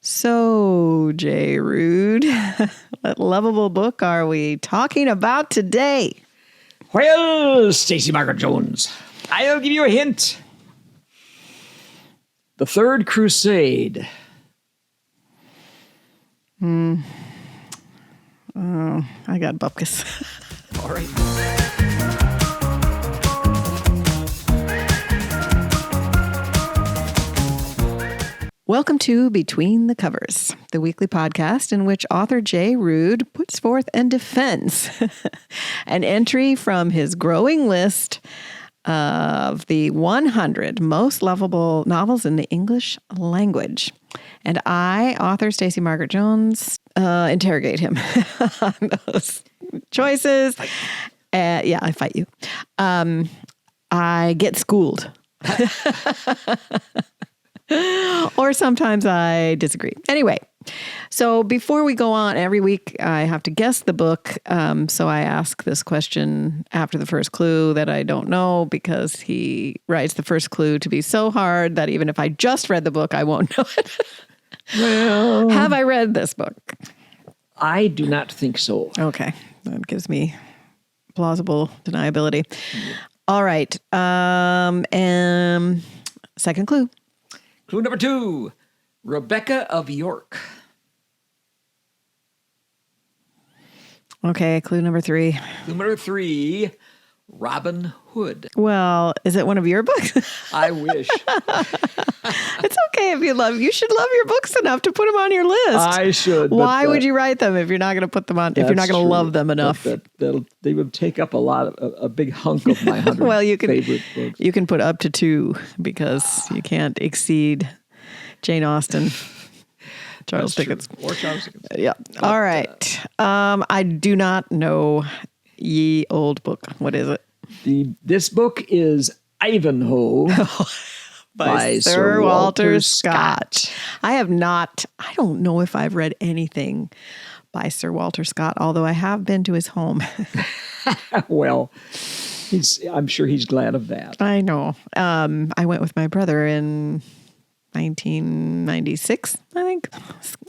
So, J. Ruud, what lovable book are we talking about today? Well, Stacey Margaret Jones, I'll give you a hint. The Third Crusade. Oh, I got bupkis. All right. Welcome to Between the Covers, the weekly podcast in which author J. Ruud puts forth and defends an entry from his growing list of the 100 most lovable novels in the English language. And I, author Stacey Margaret Jones, interrogate him on those choices. Yeah, I fight you. I get schooled. Or sometimes I disagree. Anyway, so before we go on, every week I have to guess the book. So I ask this question after the first clue that I don't know, because he writes the first clue to be so hard that even if I just read the book, I won't know it. Well, Have I read this book? I do not think so. Okay. That gives me plausible deniability. All right. Second clue. Clue number 2, Rebecca of York. Okay. Clue number 3. Clue number 3, Robin Hood. Well, is it one of your books? I wish. It's okay if you should love your books enough to put them on your list. I should. Why would you write them if you're not going to put them on, if you're not going to love them enough? They would take up a big hunk of my 100 Well, favorite books. You can put up to 2 because you can't exceed Jane Austen. Charles Dickens. Or Charles Dickens. Yeah. All right. I do not know ye old book. What is it? This book is Ivanhoe. By Sir Walter Scott. I don't know if I've read anything by Sir Walter Scott, although I have been to his home. Well, I'm sure he's glad of that. I know. I went with my brother in 1996, I think.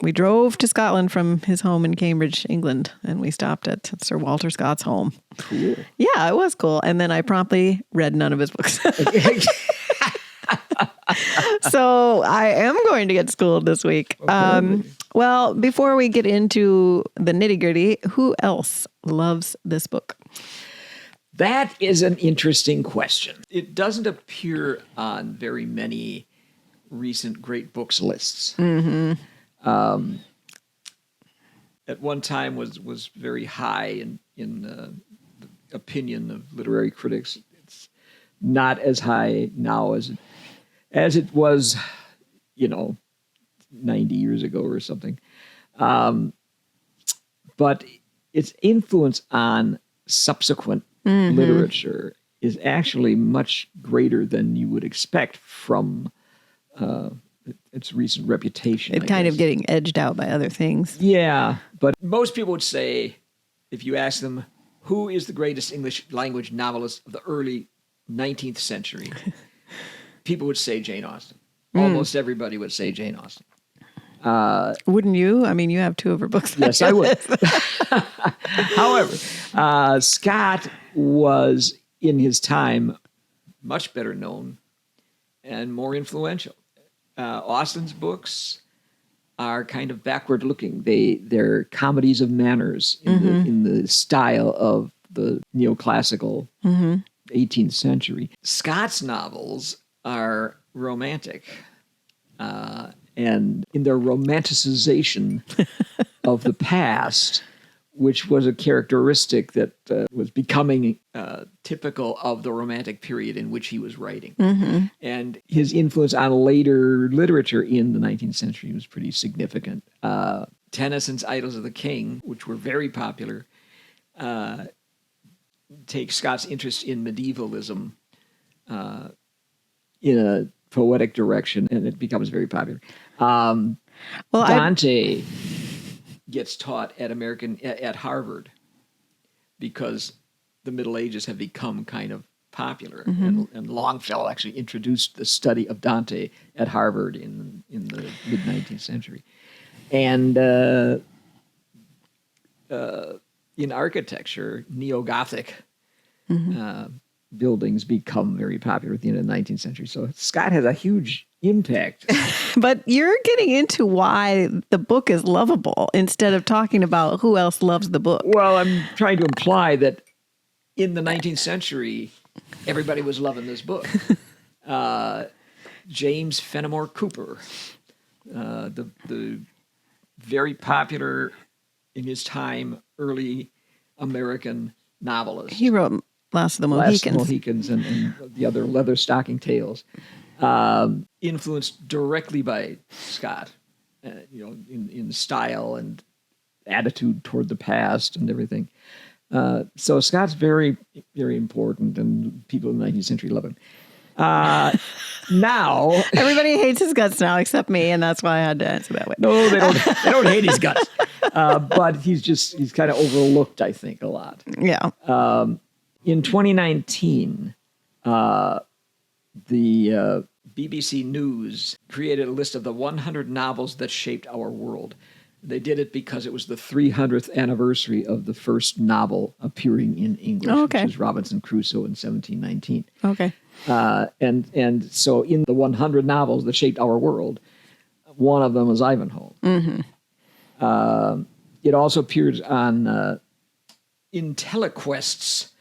We drove to Scotland from his home in Cambridge, England, and we stopped at Sir Walter Scott's home. Cool. Yeah, it was cool. And then I promptly read none of his books. So I am going to get schooled this week. Okay. Well, before we get into the nitty-gritty, who else loves this book? That is an interesting question. It doesn't appear on very many recent great books lists. Mm-hmm. At one time was very high in the opinion of literary critics. It's not as high now as it was, 90 years ago or something. But its influence on subsequent literature is actually much greater than you would expect from its recent reputation. It's kind of getting edged out by other things. Yeah, but most people would say, if you ask them, who is the greatest English language novelist of the early 19th century? People would say Jane Austen. Almost everybody would say Jane Austen. Wouldn't you? I mean, you have 2 of her books. Yes, I would. However, Scott was, in his time, much better known and more influential. Austen's books are kind of backward-looking. They're comedies of manners in the style of the neoclassical 18th century. Scott's novels are romantic, and in their romanticization of the past, which was a characteristic that was becoming typical of the Romantic period in which he was writing. And his influence on later literature in the 19th century was pretty significant. Tennyson's Idylls of the King, which were very popular, take Scott's interest in medievalism in a poetic direction, and it becomes very popular. Dante gets taught at Harvard because the Middle Ages have become kind of popular. And Longfellow actually introduced the study of Dante at Harvard in the mid-19th century. And in architecture, neo-Gothic buildings become very popular at the end of the 19th century. So Scott has a huge impact. But you're getting into why the book is lovable instead of talking about who else loves the book. Well, I'm trying to imply that in the 19th century, everybody was loving this book. James Fenimore Cooper, the very popular in his time early American novelist. He wrote Last of the Mohicans. And the other Leather Stocking Tales, influenced directly by Scott, in style and attitude toward the past and everything. So Scott's very, very important, and people in the 19th century love him. Now everybody hates his guts now except me, and that's why I had to answer that way. No, they don't. They don't hate his guts, but he's kind of overlooked, I think, a lot. Yeah. In 2019, the BBC News created a list of the 100 novels that shaped our world. They did it because it was the 300th anniversary of the first novel appearing in English, which was Robinson Crusoe in 1719. Okay. And so in the 100 novels that shaped our world, one of them was Ivanhoe. It also appeared on IntelliQuest's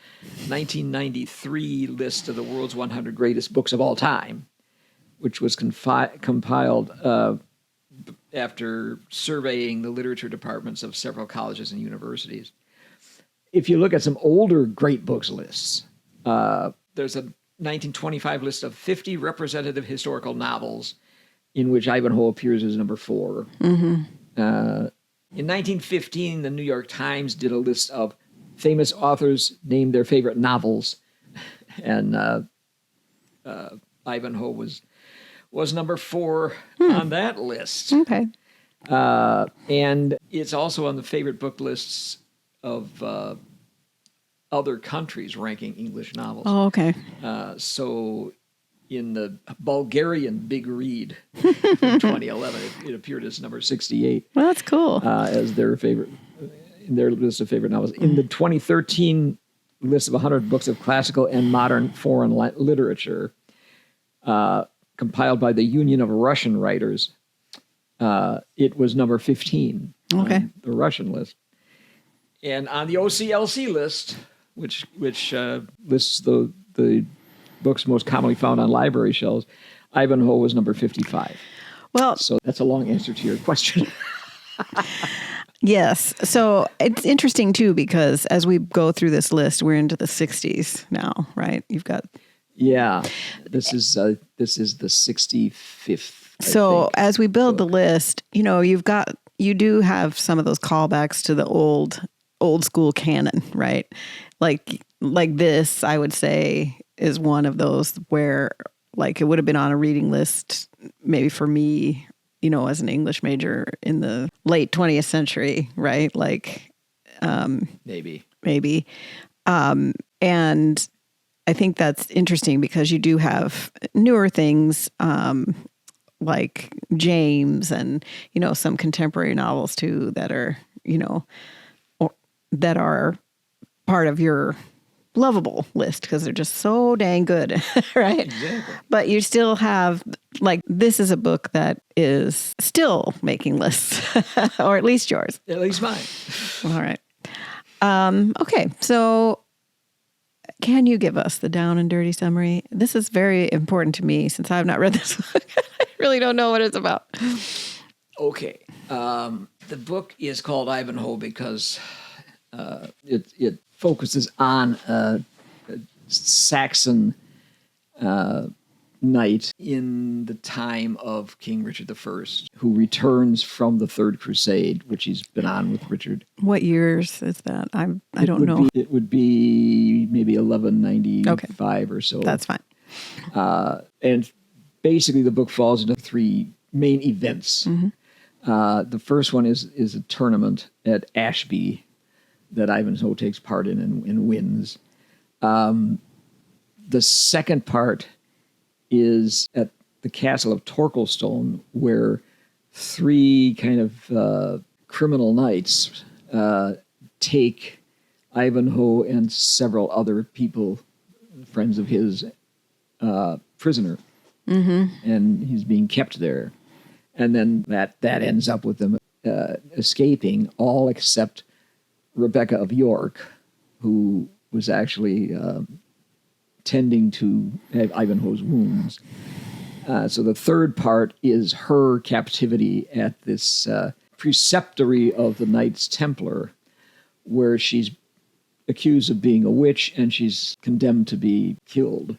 1993 list of the world's 100 greatest books of all time, which was compiled after surveying the literature departments of several colleges and universities. If you look at some older great books lists, there's a 1925 list of 50 representative historical novels in which Ivanhoe appears as number 4. In 1915, the New York Times did a list of famous authors named their favorite novels, and Ivanhoe was number 4 on that list. Okay. And it's also on the favorite book lists of other countries ranking English novels. Oh, okay. So in the Bulgarian Big Read in 2011, it appeared as number 68. Well, that's cool. As their favorite, in their list of favorite novels. In the 2013 list of 100 books of classical and modern foreign literature, compiled by the Union of Russian Writers, it was number 15 on the Russian list. And on the OCLC list, which lists the books most commonly found on library shelves, Ivanhoe was number 55. Well, so that's a long answer to your question. Yes. So it's interesting, too, because as we go through this list, we're into the 60s now, right? You've got... Yeah. This is the 65th. So as we build the list, you do have some of those callbacks to the old school canon, right? Like this, I would say, is one of those where like it would have been on a reading list maybe for me, as an English major in the late 20th century, right? Like, maybe. And I think that's interesting because you do have newer things, like James and, some contemporary novels too that are, that are part of your lovable list because they're just so dang good, right? Exactly. But you still have, like, this is a book that is still making lists, or at least yours. At least mine. All right. Okay, so can you give us the down and dirty summary? This is very important to me since I have not read this book. I really don't know what it's about. Okay. The book is called Ivanhoe because it focuses on a Saxon knight in the time of King Richard I, who returns from the Third Crusade, which he's been on with Richard. What years is that? I don't know. It would be maybe 1195 or so. That's fine. And basically the book falls into 3 main events. The first one is a tournament at Ashby that Ivanhoe takes part in and wins. The second part is at the castle of Torquilstone, where three kind of criminal knights take Ivanhoe and several other people, friends of his, prisoner. And he's being kept there. And then that ends up with them escaping, all except Rebecca of York, who was actually tending to Ivanhoe's wounds. So the third part is her captivity at this preceptory of the Knights Templar, where she's accused of being a witch and she's condemned to be killed.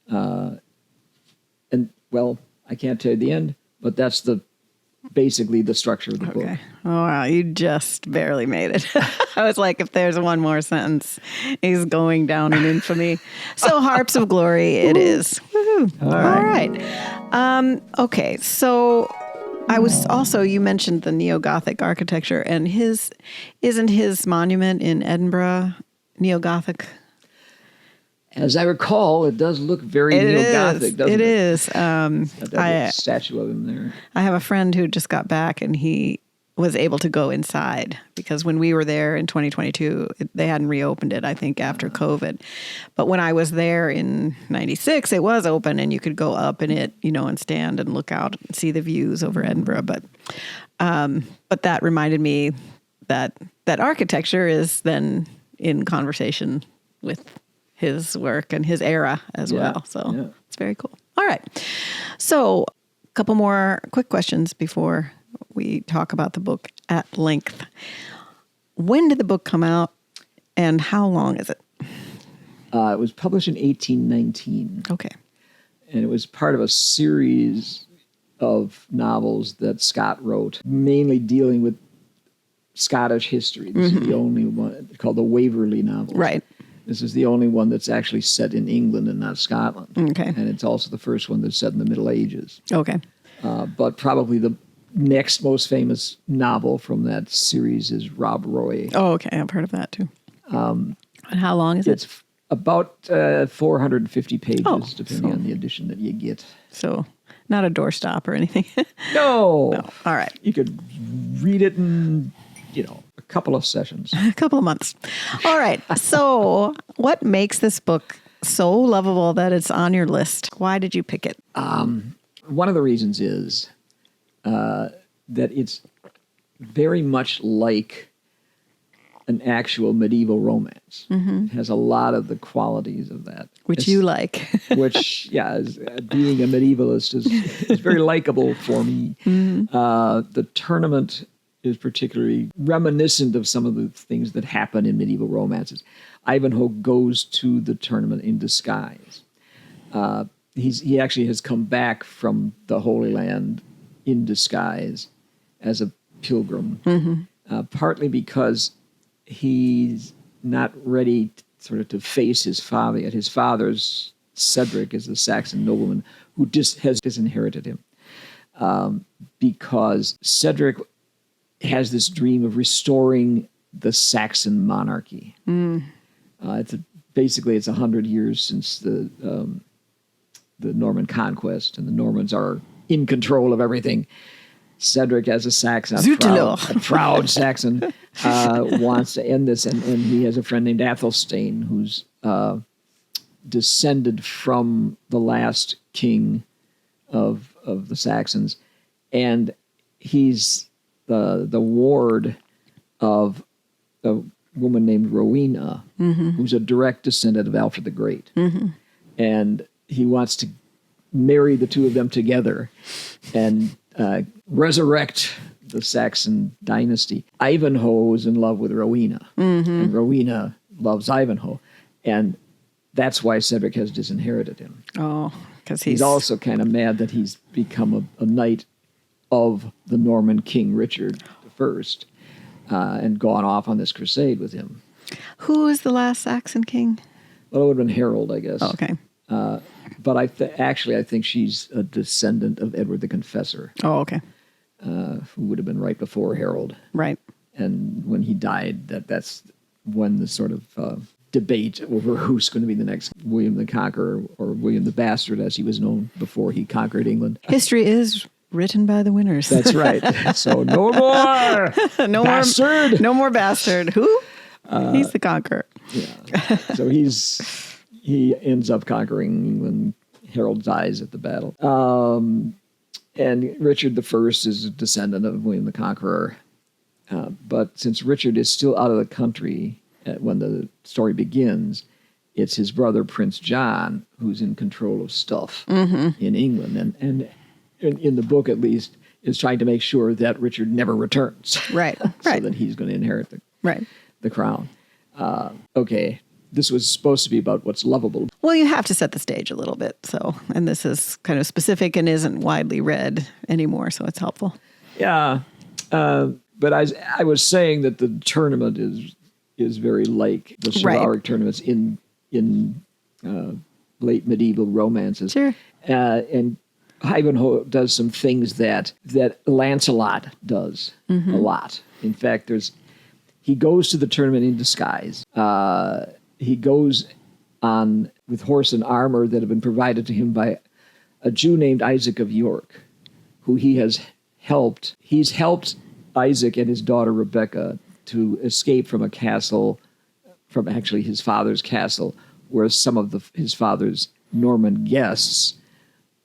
And, well, I can't tell you the end, but that's basically the structure of the book. Oh, wow. You just barely made it. I was like, if there's one more sentence, he's going down in infamy. So Harps of Glory it is. Woohoo. All right. Okay. So I was also, you mentioned the neo-Gothic architecture, and isn't his monument in Edinburgh neo-Gothic? As I recall, it does look very neo-Gothic, doesn't it? It is. That statue of him there. I have a friend who just got back, and he was able to go inside because when we were there in 2022, they hadn't reopened it, I think, after COVID. But when I was there in 96, it was open, and you could go up in it, and stand and look out and see the views over Edinburgh. But that reminded me that architecture is then in conversation with his work and his era as well. So it's very cool. All right. So a couple more quick questions before we talk about the book at length. When did the book come out and how long is it? It was published in 1819. Okay. And it was part of a series of novels that Scott wrote, mainly dealing with Scottish history. This is the only one called the Waverley novels. Right. This is the only one that's actually set in England and not Scotland. Okay. And it's also the first one that's set in the Middle Ages. Okay. But probably the next most famous novel from that series is Rob Roy. Oh, okay. I've heard of that too. And how long is it? It's about 450 pages, depending on the edition that you get. So not a doorstop or anything. No. All right. You could read it in, a couple of sessions. A couple of months. All right. So what makes this book so lovable that it's on your list? Why did you pick it? One of the reasons is that it's very much like an actual medieval romance. It has a lot of the qualities of that. Which you like. Which, being a medievalist is very likable for me. The tournament is particularly reminiscent of some of the things that happen in medieval romances. Ivanhoe goes to the tournament in disguise. He actually has come back from the Holy Land in disguise as a pilgrim, partly because he's not ready to face his father yet. His father's Cedric is a Saxon nobleman who has disinherited him because Cedric has this dream of restoring the Saxon monarchy. Basically, it's 100 years since the Norman conquest, and the Normans are in control of everything. Cedric, as a Saxon, a proud Saxon, wants to end this, and he has a friend named Athelstan who's descended from the last king of the Saxons, and he's the ward of a woman named Rowena, who's a direct descendant of Alfred the Great, and he wants to marry the two of them together and resurrect the Saxon dynasty. Ivanhoe is in love with Rowena, and Rowena loves Ivanhoe, and that's why Cedric has disinherited him. Oh, because he's also kind of mad that he's become a knight of the Norman King Richard I and gone off on this crusade with him. Who is the last Saxon king? Well, it would have been Harold, I guess. Oh, okay. But I think she's a descendant of Edward the Confessor. Oh, okay. Who would have been right before Harold. Right. And when he died, that's when the sort of debate over who's going to be the next William the Conqueror, or William the Bastard, as he was known before he conquered England. History is written by the winners. That's right. So no more bastard. No more bastard. Who? He's the conqueror. Yeah. So he ends up conquering England. Harold dies at the battle. And Richard I is a descendant of William the Conqueror. But since Richard is still out of the country when the story begins, it's his brother, Prince John, who's in control of stuff in England. And in the book, at least, is trying to make sure that Richard never returns. Right, So that he's going to inherit the crown. Okay, this was supposed to be about what's lovable. Well, you have to set the stage a little bit. So, and this is kind of specific and isn't widely read anymore, so it's helpful. Yeah, but I was saying that the tournament is very like the chivalric tournaments in late medieval romances. Sure. And Ivanhoe does some things that Lancelot does a lot. In fact, he goes to the tournament in disguise. He goes on with horse and armor that have been provided to him by a Jew named Isaac of York, who he has helped. He's helped Isaac and his daughter Rebecca to escape from a castle, from actually his father's castle, where some of his father's Norman guests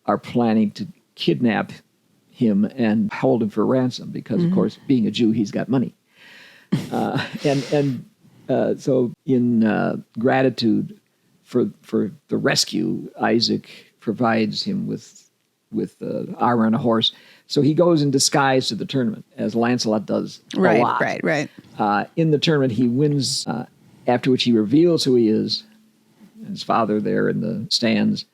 are planning to kidnap him and hold him for ransom because, of course, being a Jew, he's got money. So in gratitude for the rescue, Isaac provides him with armor and a horse. So he goes in disguise to the tournament, as Lancelot does a lot. Right. In the tournament, he wins, after which he reveals who he is, his father there in the stands.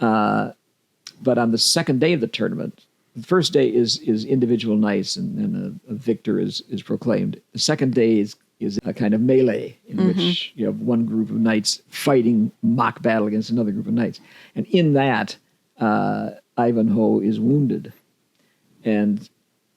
But on the second day of the tournament, the first day is individual knights, and a victor is proclaimed. The second day is a kind of melee in which you have one group of knights fighting mock battle against another group of knights. And in that, Ivanhoe is wounded. And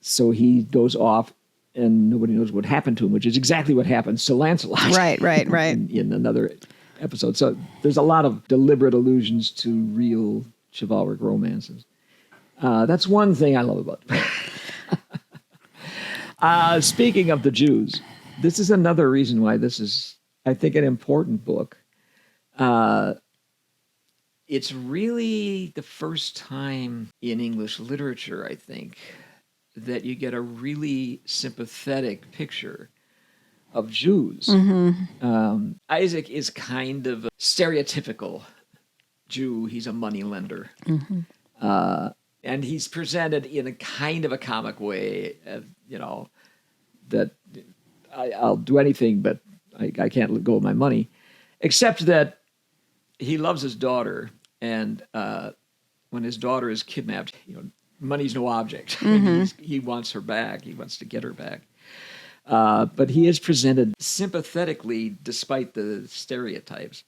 so he goes off, and nobody knows what happened to him, which is exactly what happens to Lancelot. Right. in another episode. So there's a lot of deliberate allusions to real chivalric romances. That's one thing I love about it. Speaking of the Jews, this is another reason why this is, I think, an important book. It's really the first time in English literature, I think, that you get a really sympathetic picture of Jews. Isaac is kind of a stereotypical Jew. He's a moneylender. And he's presented in a kind of a comic way, that I'll do anything, but I can't let go of my money. Except that he loves his daughter, and when his daughter is kidnapped, money's no object. He wants her back. He wants to get her back. But he is presented sympathetically despite the stereotypes.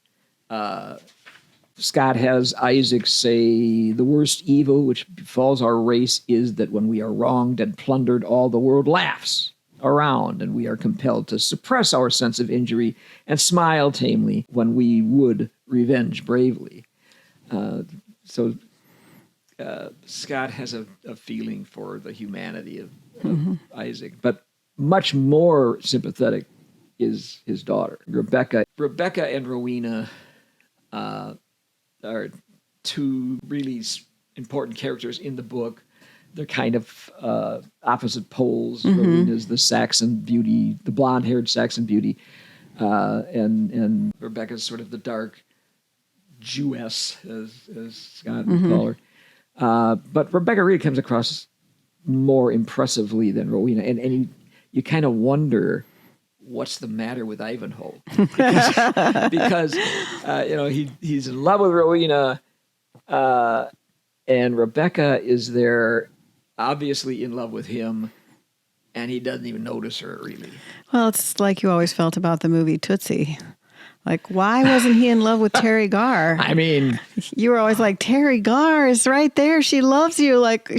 Scott has Isaac say, "The worst evil which befalls our race is that when we are wronged and plundered, all the world laughs around, and we are compelled to suppress our sense of injury and smile tamely when we would revenge bravely." So Scott has a feeling for the humanity of Isaac, but much more sympathetic is his daughter, Rebecca. Rebecca and Rowena are two really important characters in the book. They're kind of opposite poles. Rowena's the Saxon beauty, the blonde-haired Saxon beauty, and Rebecca's sort of the dark Jewess, as Scott would call her. But Rebecca really comes across more impressively than Rowena, and you kind of wonder what's the matter with Ivanhoe, because he's in love with Rowena, and Rebecca is there, obviously in love with him, and he doesn't even notice her really. Well, it's like you always felt about the movie Tootsie. Like, why wasn't he in love with Terry Garr? I mean, you were always like, Terry Garr is right there. She loves you. Like,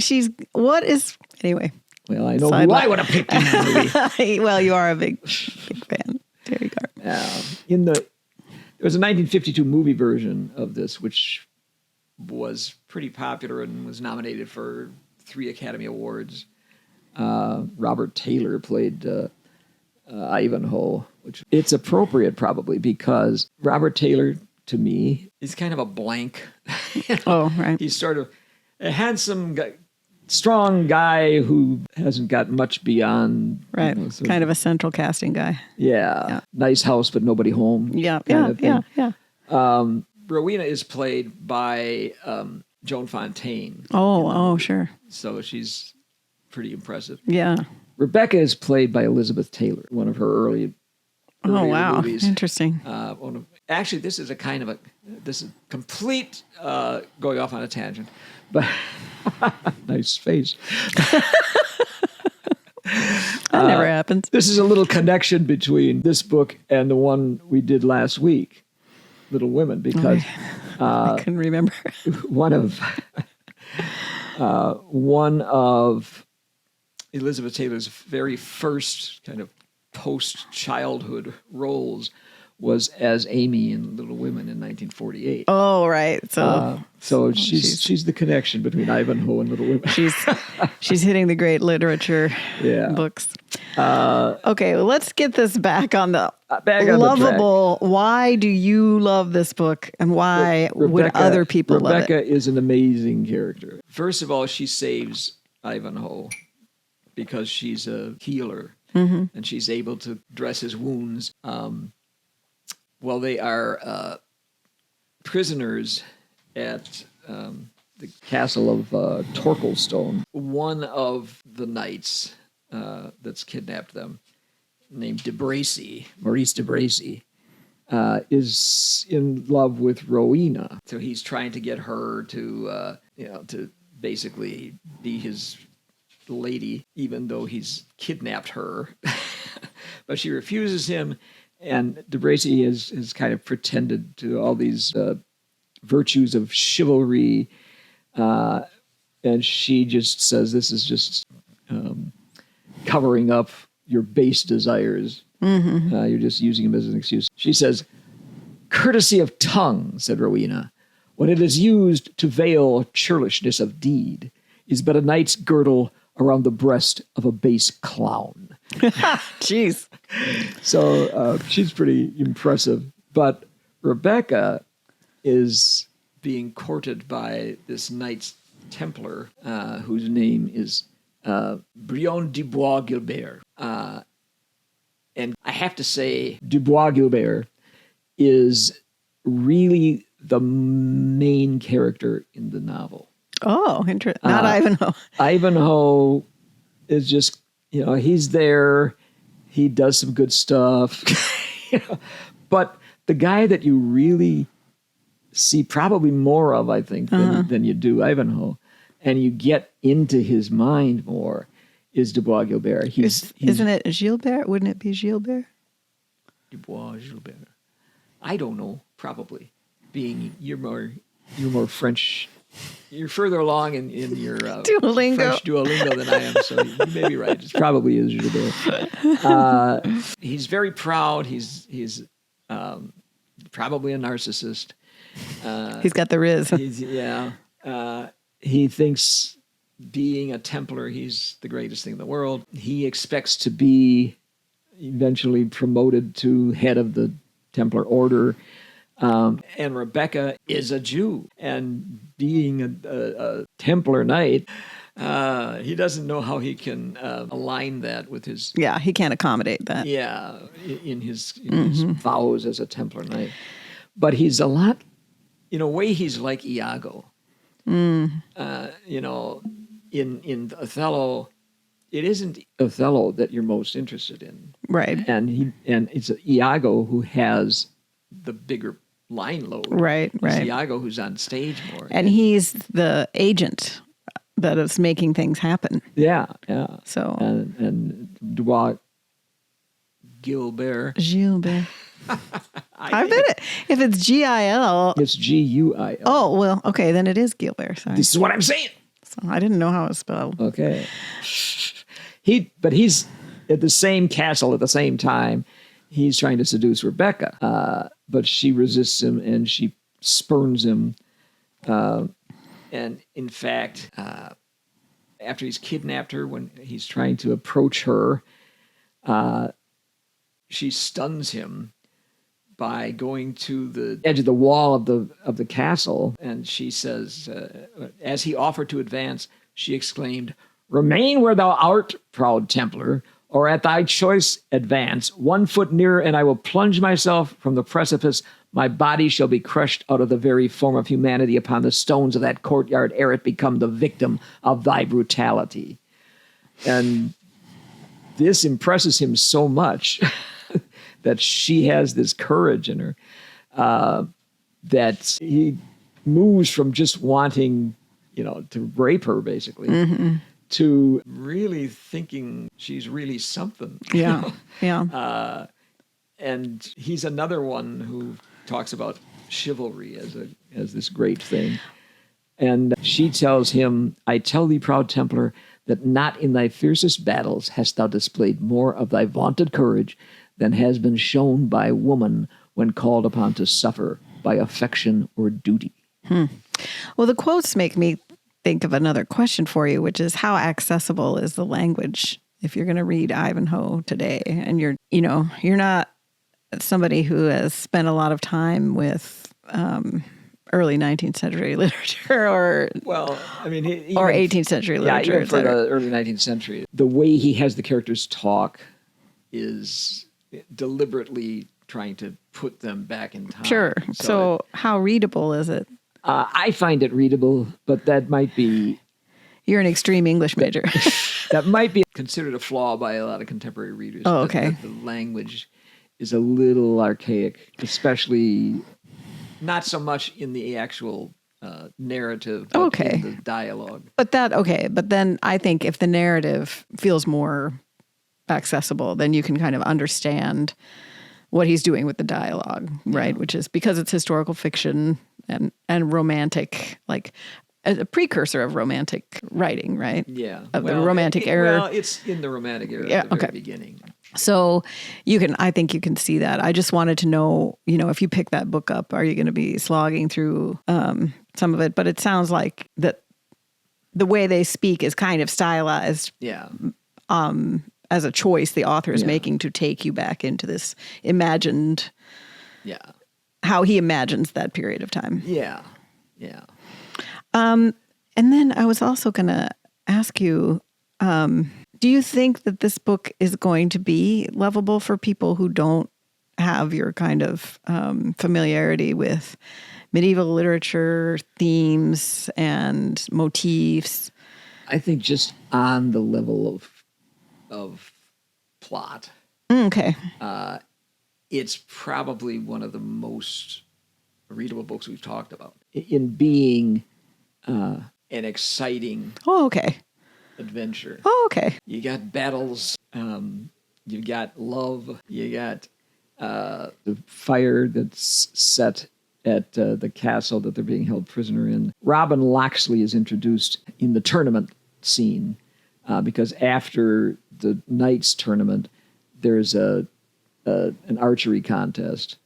anyway. Well, I know who I would have picked in that movie. Well, you are a big fan, Terry Garr. There was a 1952 movie version of this, which was pretty popular and was nominated for 3 Academy Awards. Robert Taylor played Ivanhoe, which it's appropriate probably because Robert Taylor, to me, is kind of a blank. Oh, right. He's sort of a handsome guy, strong guy who hasn't got much beyond. Right. Kind of a central casting guy. Yeah. Nice house, but nobody home. Yeah. Rowena is played by Joan Fontaine. Oh, sure. So she's pretty impressive. Yeah. Rebecca is played by Elizabeth Taylor, one of her earlier movies. Interesting. Actually, this is this is complete going off on a tangent, but nice face. That never happens. This is a little connection between this book and the one we did last week, Little Women, because I couldn't remember. one of Elizabeth Taylor's very first kind of post-childhood roles was as Amy in Little Women in 1948. Oh, right. So she's the connection between Ivanhoe and Little Women. She's hitting the great literature books. Okay, well, let's get this back on the lovable. Why do you love this book, and why would other people love it? Rebecca is an amazing character. First of all, she saves Ivanhoe because she's a healer, and she's able to dress his wounds. Well, they are prisoners at the castle of Torquilstone. One of the knights that's kidnapped them, named Maurice de Bracy, is in love with Rowena. So he's trying to get her to basically be his lady, even though he's kidnapped her. But she refuses him. And de Bracy has kind of pretended to all these virtues of chivalry, and she just says this is just covering up your base desires. You're just using him as an excuse. She says, "Courtesy of tongue," said Rowena, "when it is used to veil churlishness of deed, is but a knight's girdle around the breast of a base clown." Jeez. So she's pretty impressive. But Rebecca is being courted by this Knights Templar whose name is Brion de Bois Gilbert. And I have to say, de Bois Gilbert is really the main character in the novel. Oh, interesting. Not Ivanhoe. Ivanhoe is just, he's there. He does some good stuff. But the guy that you really see probably more of, I think, than you do Ivanhoe, and you get into his mind more, is Du Bois Gilbert. Isn't it Gilbert? Wouldn't it be Gilbert? Du Bois Gilbert. I don't know. Probably. You're more French. You're further along in your Duolingo. French Duolingo than I am, so you may be right. It probably is Gilbert. He's very proud. He's probably a narcissist. He's got the riz. He thinks being a Templar, he's the greatest thing in the world. He expects to be eventually promoted to head of the Templar Order. And Rebecca is a Jew, and being a Templar Knight, he doesn't know how he can align that with his... Yeah, he can't accommodate that. Yeah, in his vows as a Templar Knight. But he's a lot... In a way, he's like Iago. In Othello, it isn't Othello that you're most interested in. Right. And it's Iago who has the bigger line load. Right. It's Iago who's on stage more. And he's the agent that is making things happen. Yeah. So and Du Bois Gilbert. I bet if it's G-I-L. It's G-U-I-L. Oh, well, okay, then it is Gilbert. Sorry. This is what I'm saying. So I didn't know how it was spelled. Okay. But he's at the same castle at the same time. He's trying to seduce Rebecca. but she resists him and she spurns him. And in fact, after he's kidnapped her, when he's trying to approach her, she stuns him by going to the edge of the wall of the castle, and she says, as he offered to advance, she exclaimed, "Remain where thou art, proud Templar, or at thy choice advance. 1 foot nearer, and I will plunge myself from the precipice. My body shall be crushed out of the very form of humanity upon the stones of that courtyard ere it become the victim of thy brutality." And this impresses him so much that she has this courage in her, that he moves from just wanting, to rape her, basically, to really thinking she's really something. Yeah, yeah. And he's another one who talks about chivalry as this great thing. And she tells him, "I tell thee, proud Templar, that not in thy fiercest battles hast thou displayed more of thy vaunted courage than has been shown by woman when called upon to suffer by affection or duty." Well, the quotes make me think of another question for you, which is how accessible is the language if you're going to read Ivanhoe today, and you're not somebody who has spent a lot of time with early 19th century literature or 18th century literature. Yeah, even for the early 19th century, the way he has the characters talk is deliberately trying to put them back in time. Sure. So how readable is it? I find it readable, but that might be... You're an extreme English major. That might be considered a flaw by a lot of contemporary readers. Oh, okay. That the language is a little archaic, especially not so much in the actual narrative, but in the dialogue. But then I think if the narrative feels more accessible, then you can kind of understand what he's doing with the dialogue, right? Which is because it's historical fiction and romantic, like a precursor of romantic writing, right? Yeah. Of the romantic era. Well, it's in the romantic era at the very beginning. So I think you can see that. I just wanted to know, if you pick that book up, are you going to be slogging through some of it? But it sounds like that the way they speak is kind of stylized. Yeah. As a choice the author is making to take you back into this imagined, how he imagines that period of time. Yeah, yeah. And then I was also going to ask you, do you think that this book is going to be lovable for people who don't have your kind of familiarity with medieval literature, themes, and motifs? I think just on the level of plot. Okay. It's probably one of the most readable books we've talked about in being an exciting adventure. Oh, okay. You got battles, you got love, you got the fire that's set at the castle that they're being held prisoner in. Robin Locksley is introduced in the tournament scene because after the Knights tournament, there's an archery contest,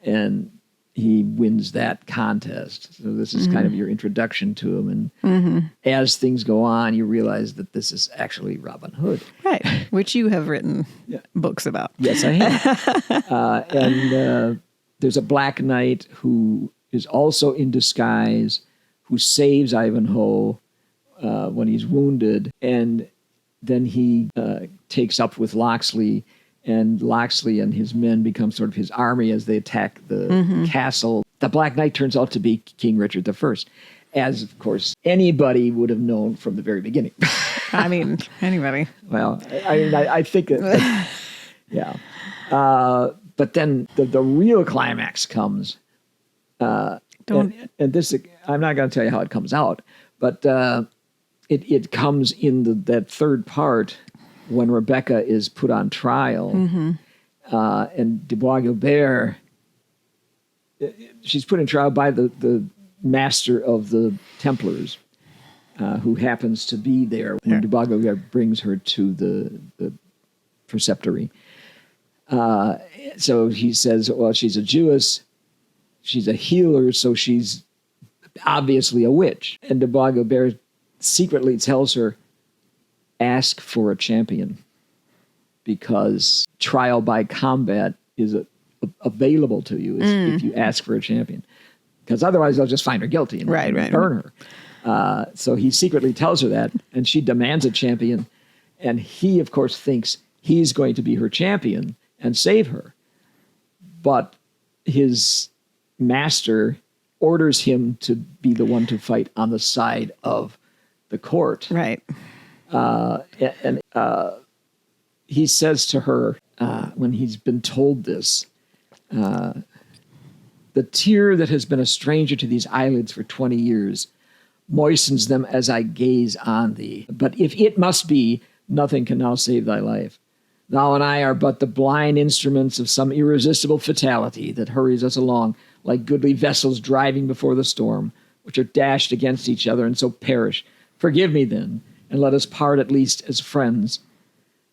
and he wins that contest. So this is kind of your introduction to him. And as things go on, you realize that this is actually Robin Hood. Right, which you have written books about. Yes, I have. And there's a Black Knight who is also in disguise, who saves Ivanhoe when he's wounded. And then he takes up with Locksley, and Locksley and his men become sort of his army as they attack the castle. The Black Knight turns out to be King Richard I, as, of course, anybody would have known from the very beginning. I mean, anybody. Well, I think that yeah. But then the real climax comes. And this, I'm not going to tell you how it comes out, but it comes in that third part when Rebecca is put on trial, and de Bois Guilbert, she's put in trial by the master of the Templars, who happens to be there when de Bois Guilbert brings her to the preceptory. So he says, well, she's a Jewess, she's a healer, so she's obviously a witch. And de Bois Guilbert secretly tells her, ask for a champion, because trial by combat is available to you if you ask for a champion. Because otherwise they'll just find her guilty and burn her. So he secretly tells her that, and she demands a champion. And he, of course, thinks he's going to be her champion and save her. But his master orders him to be the one to fight on the side of the court. Right. And he says to her, when he's been told this, the tear that has been a stranger to these eyelids for 20 years moistens them as I gaze on thee. But if it must be, nothing can now save thy life. Thou and I are but the blind instruments of some irresistible fatality that hurries us along like goodly vessels driving before the storm, which are dashed against each other and so perish. Forgive me then, and let us part at least as friends.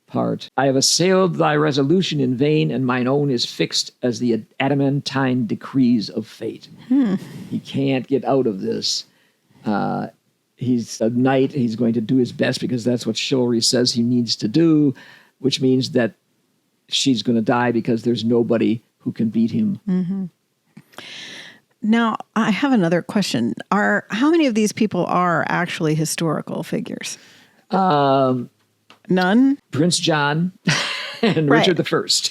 Part. I have assailed thy resolution in vain, and mine own is fixed as the adamantine decrees of fate. He can't get out of this. He's a knight. He's going to do his best because that's what chivalry says he needs to do, which means that she's going to die because there's nobody who can beat him. Mm-hmm. Now, I have another question. How many of these people are actually historical figures? None? Prince John and Richard I.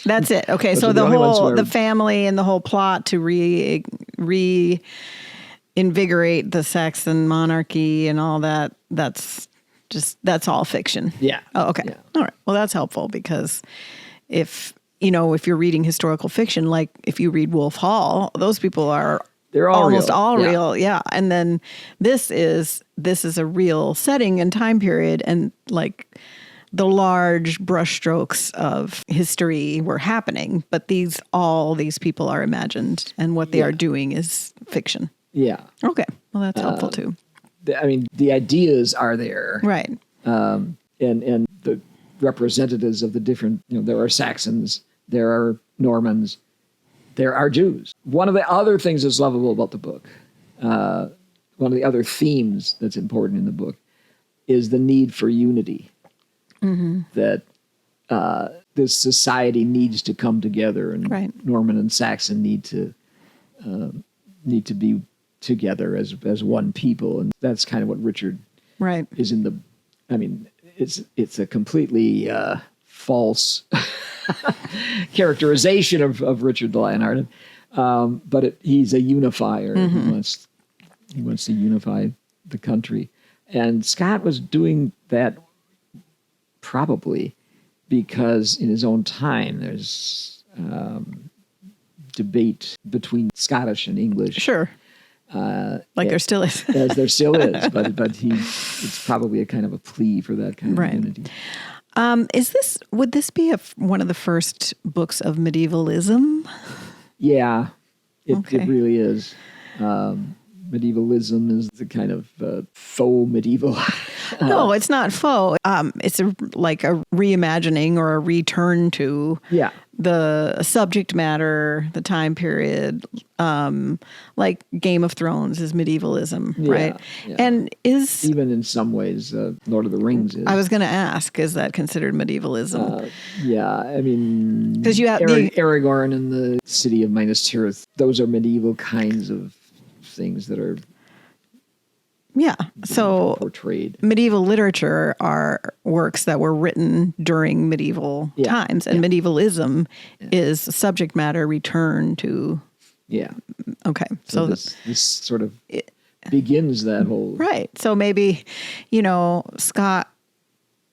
That's it. Okay, so the family and the whole plot to reinvigorate the Saxon monarchy and all that, that's all fiction. Yeah. Oh, okay. Yeah. All right. Well, that's helpful because if you're reading historical fiction, like if you read Wolf Hall, those people they're almost all real. Yeah. And then this is a real setting and time period, and like the large brushstrokes of history were happening, but all these people are imagined, and what they are doing is fiction. Yeah. Okay. Well, that's helpful too. The ideas are there. Right. And the representatives of the different, there are Saxons, there are Normans, there are Jews. One of the other things that's lovable about the book, one of the other themes that's important in the book, is the need for unity. Mm-hmm. That this society needs to come together, and Norman and Saxon need to be together as one people, and that's kind of what Richard is in the. I mean, it's a completely false characterization of Richard the Lionhearted, but he's a unifier. Mm-hmm. He wants to unify the country, and Scott was doing that. Probably because in his own time there's debate between Scottish and English. Sure. There still is. As there still is, but it's probably a kind of a plea for that kind of unity. Would this be one of the first books of medievalism? Yeah, it really is. Medievalism is the kind of faux medieval. No, it's not faux. It's like a reimagining or a return to the subject matter, the time period. Like Game of Thrones is medievalism, right? Yeah. And even in some ways, Lord of the Rings is. I was going to ask, is that considered medievalism? I mean, because you have Aragorn and the city of Minas Tirith; those are medieval kinds of things that are portrayed. Medieval literature are works that were written during medieval times, and medievalism is subject matter return to okay, so this sort of begins that whole so maybe Scott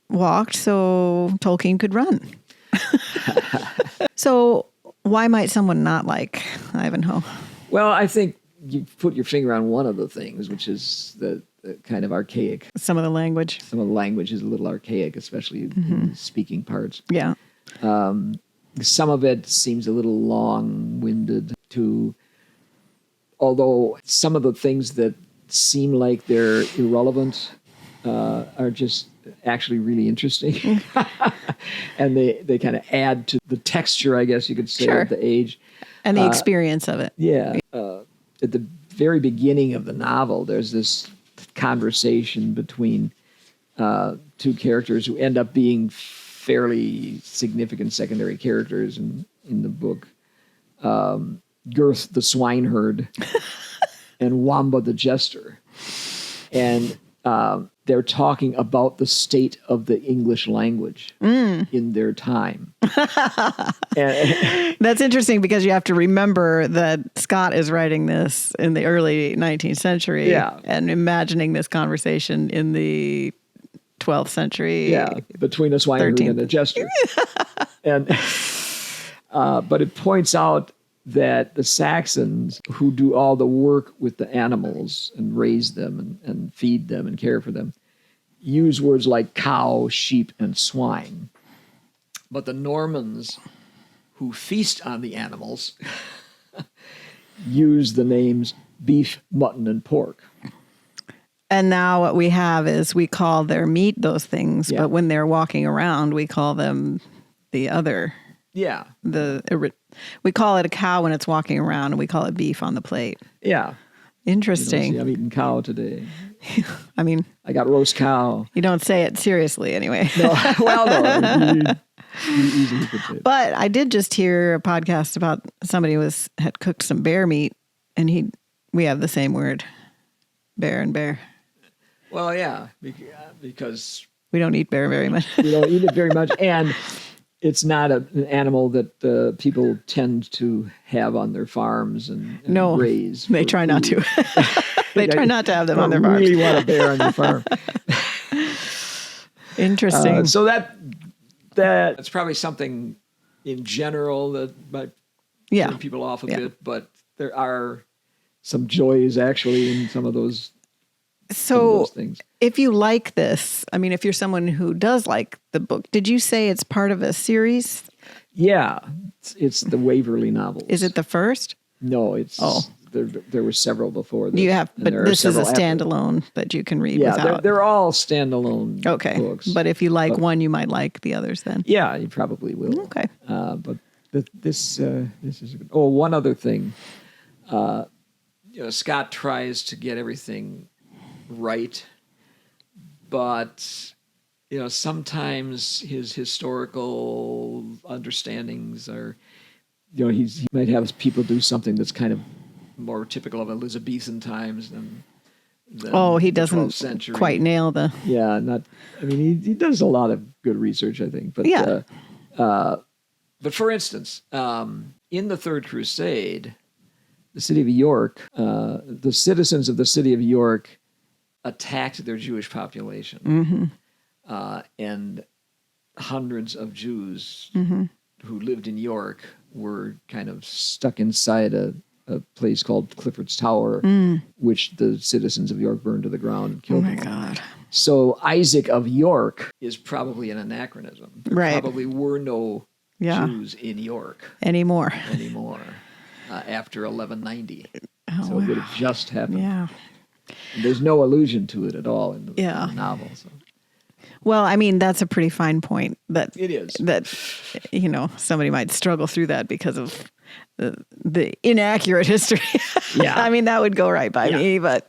walked so Tolkien could run. So why might someone not like Ivanhoe? Well, I think you put your finger on one of the things, which is the kind of archaic. Some of the language. Some of the language is a little archaic, especially in the speaking parts. Yeah. Some of it seems a little long-winded although some of the things that seem like they're irrelevant are just actually really interesting. And they kind of add to the texture, I guess you could say, of the age. And the experience of it. Yeah. at the very beginning of the novel, there's this conversation between two characters who end up being fairly significant secondary characters in the book. Girth the swineherd and Wamba the jester. And they're talking about the state of the English language in their time. That's interesting because you have to remember that Scott is writing this in the early 19th century and imagining this conversation in the 12th century. Yeah, between a swineherd 13th. And a jester. And but it points out that the Saxons, who do all the work with the animals and raise them and feed them and care for them, use words like cow, sheep, and swine. But the Normans, who feast on the animals, use the names beef, mutton, and pork. And now what we have is we call their meat those things, but when they're walking around, we call them the other. Yeah. We call it a cow when it's walking around, and we call it beef on the plate. Yeah. Interesting. I'm eating cow today. I mean, I got roast cow. You don't say it seriously anyway. No, well, no. You easily could say it. But I did just hear a podcast about somebody had cooked some bear meat, and we have the same word, bear and bear. Well, yeah, because we don't eat bear very much. We don't eat it very much, and it's not an animal that people tend to have on their farms and raise. They try not to. They try not to have them on their farms. You really want a bear on your farm. Interesting. So that's probably something in general that might turn people off a bit, but there are some joys actually in some of those. So if you like this, I mean, if you're someone who does like the book, did you say it's part of a series? Yeah, it's the Waverley novels. Is it the first? No, there were several before this. You have, but this is a standalone that you can read without. Yeah, they're all standalone books. But if you like one, you might like the others then. Yeah, you probably will. Okay. But this is good. Oh, one other thing. Scott tries to get everything right, but sometimes his historical understandings are, he might have people do something that's kind of more typical of Elizabethan times than he doesn't quite nail the he does a lot of good research, I think, but but for instance, in the Third Crusade, the city of York, the citizens of the city of York attacked their Jewish population, and hundreds of Jews who lived in York were kind of stuck inside a place called Clifford's Tower, which the citizens of York burned to the ground and killed them. Oh my God. So Isaac of York is probably an anachronism. There probably were no Jews in York anymore. After 1190. So it would have just happened. Yeah. And there's no allusion to it at all in the novel. So. Well, I mean, that's a pretty fine point. That it is. That, somebody might struggle through that because of the inaccurate history. I mean, that would go right by me. But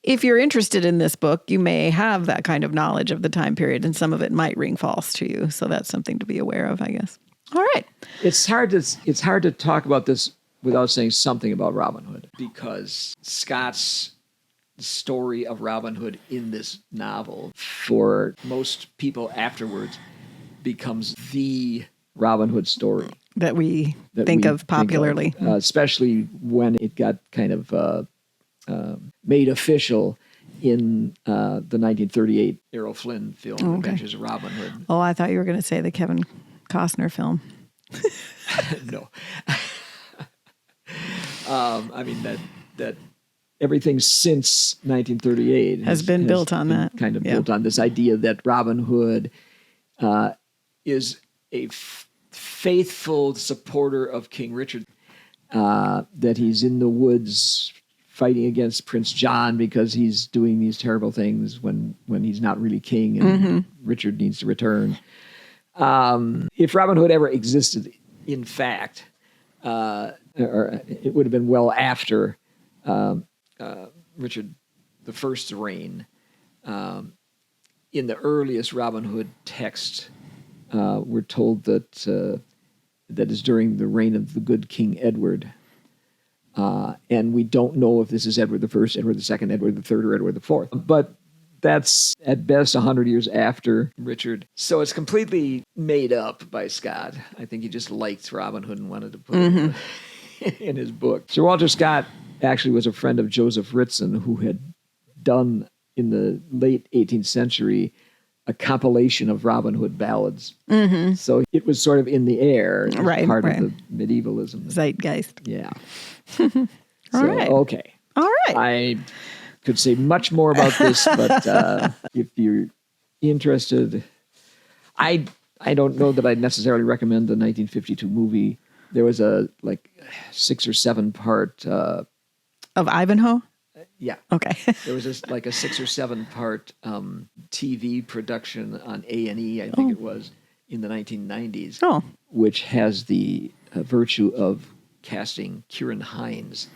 if you're interested in this book, you may have that kind of knowledge of the time period, and some of it might ring false to you. So that's something to be aware of, I guess. All right. It's hard to talk about this without saying something about Robin Hood, because Scott's story of Robin Hood in this novel, for most people afterwards, becomes the Robin Hood story that we think of popularly, especially when it got kind of made official in the 1938 Errol Flynn film, Adventures of Robin Hood. Oh, I thought you were going to say the Kevin Costner film. No. I mean, that everything since 1938 has been built on that. Kind of built on this idea that Robin Hood is a faithful supporter of King Richard, that he's in the woods fighting against Prince John because he's doing these terrible things when he's not really king and Richard needs to return. If Robin Hood ever existed, in fact, or it would have been well after Richard I's reign. In the earliest Robin Hood text, we're told that that is during the reign of the good King Edward. And we don't know if this is Edward I, Edward II, Edward III, or Edward IV. But that's at best 100 years after Richard. So it's completely made up by Scott. I think he just liked Robin Hood and wanted to put it in his book. Sir Walter Scott actually was a friend of Joseph Ritson, who had done in the late 18th century a compilation of Robin Hood ballads. So it was sort of in the air. It was part of the medievalism. Zeitgeist. Yeah. All right. Okay. All right. I could say much more about this, but if you're interested, I don't know that I'd necessarily recommend the 1952 movie. There was a 6 or 7 part of Ivanhoe. Yeah. Okay. There was a 6 or 7 part TV production on A&E, I think it was, in the 1990s, which has the virtue of casting Kieran Hines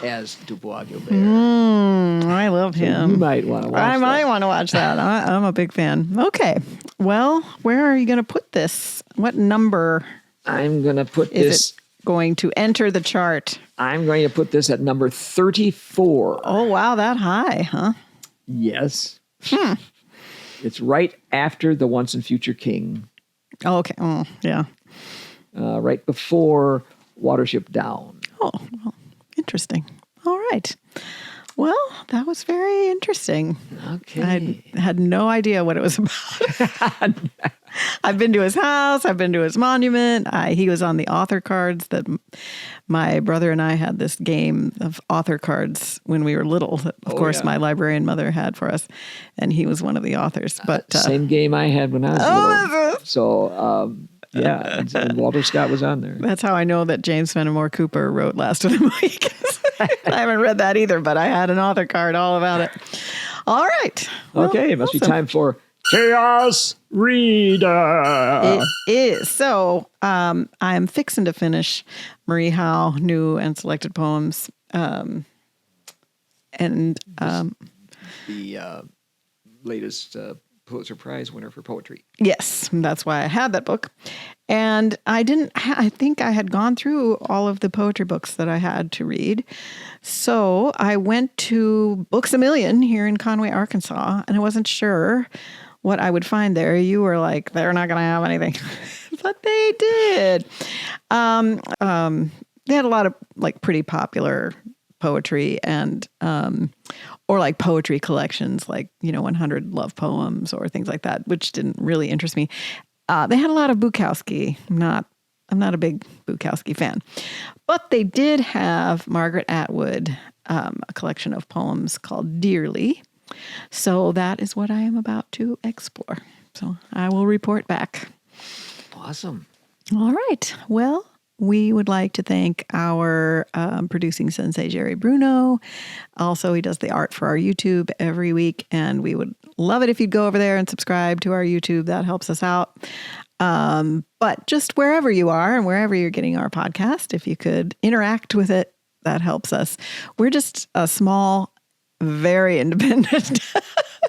as Dubois Gilbert. I love him. You might want to watch that. I might want to watch that. I'm a big fan. Okay. Well, where are you going to put this? What number? I'm going to put this. Going to enter the chart? I'm going to put this at number 34. Oh, wow. That high, huh? Yes. It's right after The Once and Future King. Oh, okay. Oh, yeah. Right before Watership Down. Oh, well, interesting. All right. Well, that was very interesting. Okay. I had no idea what it was about. I've been to his house. I've been to his monument. He was on the author cards that my brother and I had this game of author cards when we were little. That, of course, my librarian mother had for us, and he was one of the authors. But same game I had when I was little. So, yeah, and Walter Scott was on there. That's how I know that James Fenimore Cooper wrote Last of the Mohicans. I haven't read that either, but I had an author card all about it. All right. Well, okay, it must be time for Chaos Reader. It is. So I'm fixing to finish Marie Howe, New and Selected Poems. The latest Pulitzer Prize winner for poetry. Yes, that's why I had that book. And I think I had gone through all of the poetry books that I had to read. So I went to Books A Million here in Conway, Arkansas, and I wasn't sure what I would find there. You were like, they're not going to have anything. But they did. They had a lot of pretty popular poetry and or poetry collections, 100 love poems or things like that, which didn't really interest me. They had a lot of Bukowski. I'm not a big Bukowski fan, but they did have Margaret Atwood, a collection of poems called Dearly. So that is what I am about to explore. So I will report back. Awesome. All right. Well, we would like to thank our producing sensei, Jerry Bruno. Also, he does the art for our YouTube every week, and we would love it if you'd go over there and subscribe to our YouTube. That helps us out. But just wherever you are and wherever you're getting our podcast, if you could interact with it, that helps us. We're just a small, very independent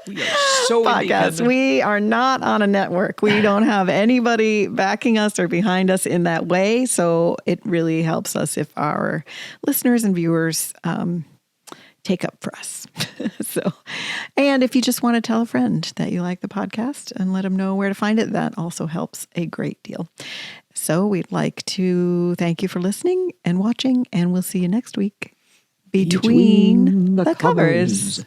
we are so podcast. We are not on a network. We don't have anybody backing us or behind us in that way. So it really helps us if our listeners and viewers take up for us. And if you just want to tell a friend that you like the podcast and let them know where to find it, that also helps a great deal. So we'd like to thank you for listening and watching, and we'll see you next week. Between the covers.